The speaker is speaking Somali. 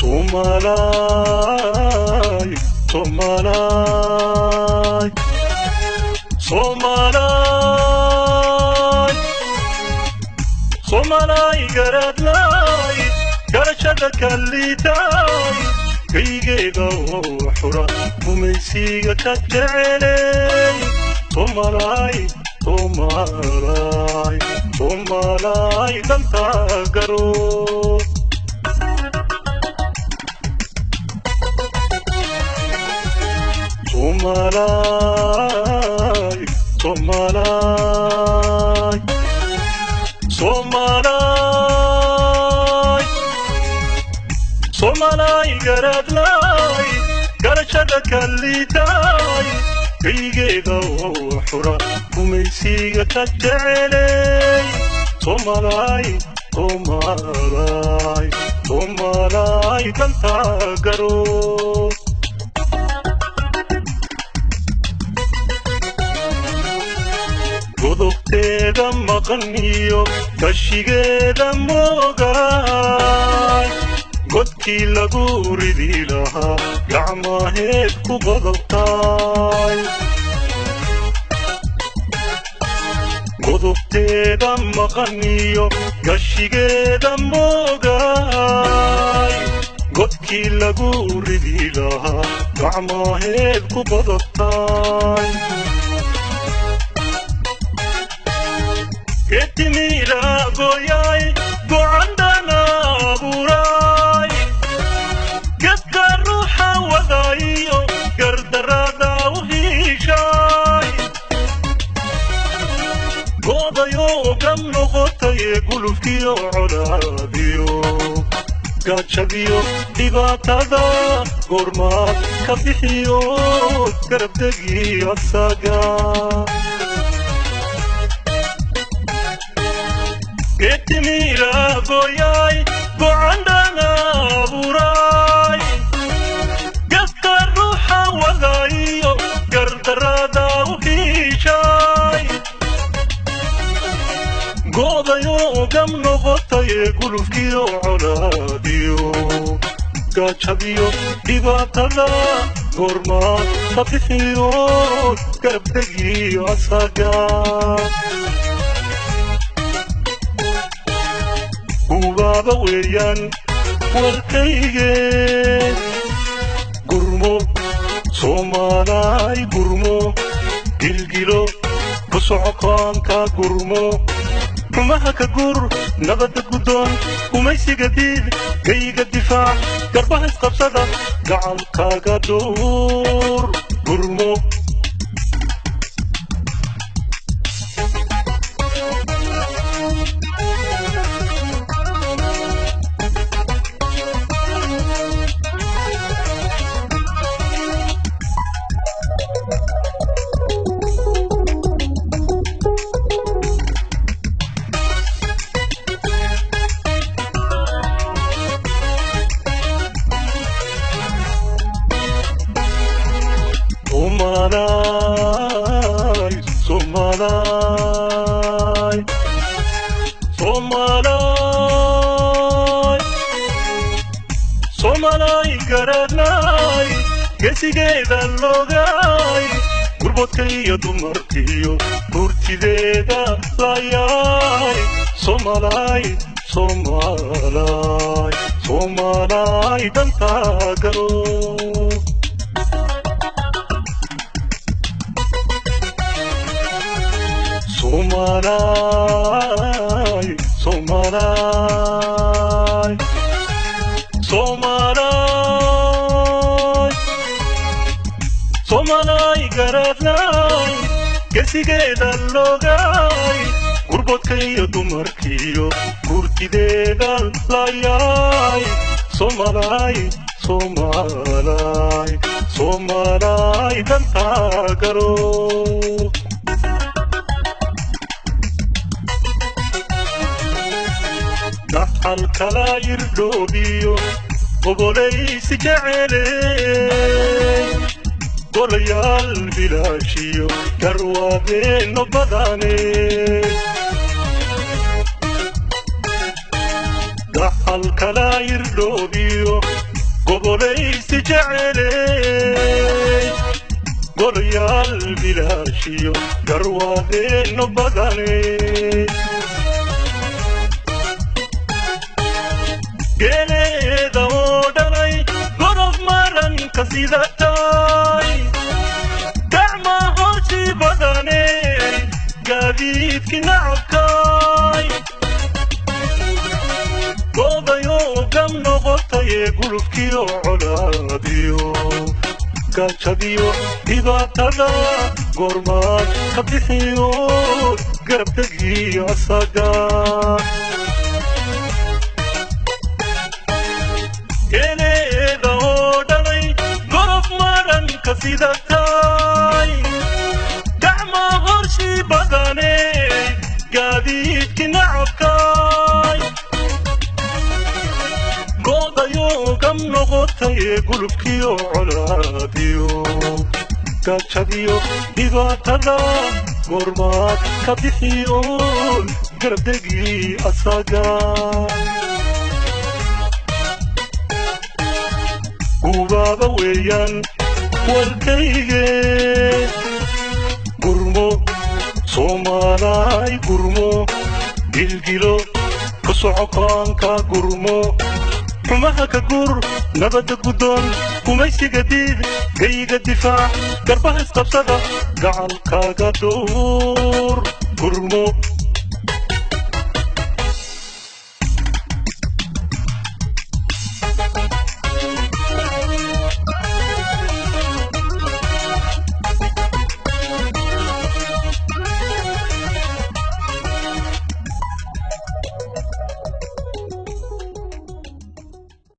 Somalay, Somalay, Somalay, Somalay garadlay, garashada kallitay, kaygeega xura mumaysiga ka jecelay. Somalay, Somalay, Somalay danta garo. Somalay, Somalay, Somalay, Somalay garadlay, garashada kallitay, kaygeega xura mumaysiga ka jecelay. Somalay, Somalay, Somalay danta garo. godobteeda maqan iyo kashigeeda moogaay godkii lagu ridi lahaa gacmaheed ku godobtaay godobteeda maqan iyo kashigeeda moogaay godkii lagu ridi lahaa gacmaheed ku godobtaay Ketimira goyay go'andana buray Gedka ruuxa wadayo gardarada uhishay Godayo gam noqotay gulufkiyo colaadiyo Gachadiyo dhibaatada gormaad ka bixiyo garabdegi asaga Ketimira goyay go'andana buray Gedka ruuxa wadayo gardarada uhishay Godayo gam noqotay gulufkiyo colaadiyo Gachadiyo dhibaatada gormaad ka bixiyo garabdegi asaga Baba weyan warkayge gurmo Somalay gurmo gilgilo kusocokanka gurmo rumaha ka gur nabada gudon umaysiga diid kayga difaac garbaha isqabsada gacankaaga door gurmo Somalay, Somalay, Somalay garadlay, gesigeeda logay, gurbodkaiyo dumarkiyo gurtideeda layay. Somalay, Somalay, Somalay danta garo. Somalay, Somalay, Somalay, Somalay garadlay, gesigeeda logay, gurbodkaiyo dumarkiyo gurtideeda layay. Somalay, Somalay, Somalay danta garo. Alkala irdodiyo goboleysi jeceley golayal bilaashiyo garwaadeeno badane alkala irdodiyo gobolaysi jeceley golayaal bilaashiyo garwaadeenno badane geeleeda oo dhalay gorof maranka sidatay gacma hoshii badane gaadiidki nacabkay goodayo gam noqotaye gulufkiyo colaadiyo gaajadiyo dhibaatada goormaad ka bixiyo garabdegii asaga geeleeda oo dhalay gorof maranka sidatay gacma horshii badane gaadiidki nacabkay goodayo gam noqotaye gulubkiyo colaadiyo gaajadiyo dhibaatada goormaad ka bixiyo garabdegii asaga gubaaba weeyaan warkayge gurmo soomaalay gurmo gilgilo ku socokaanka gurmo xumaha ka gur nabadda guddoon gumaysiga diid gayiga difaac garbaha isqabsada gacalkaaga dhowr gurmo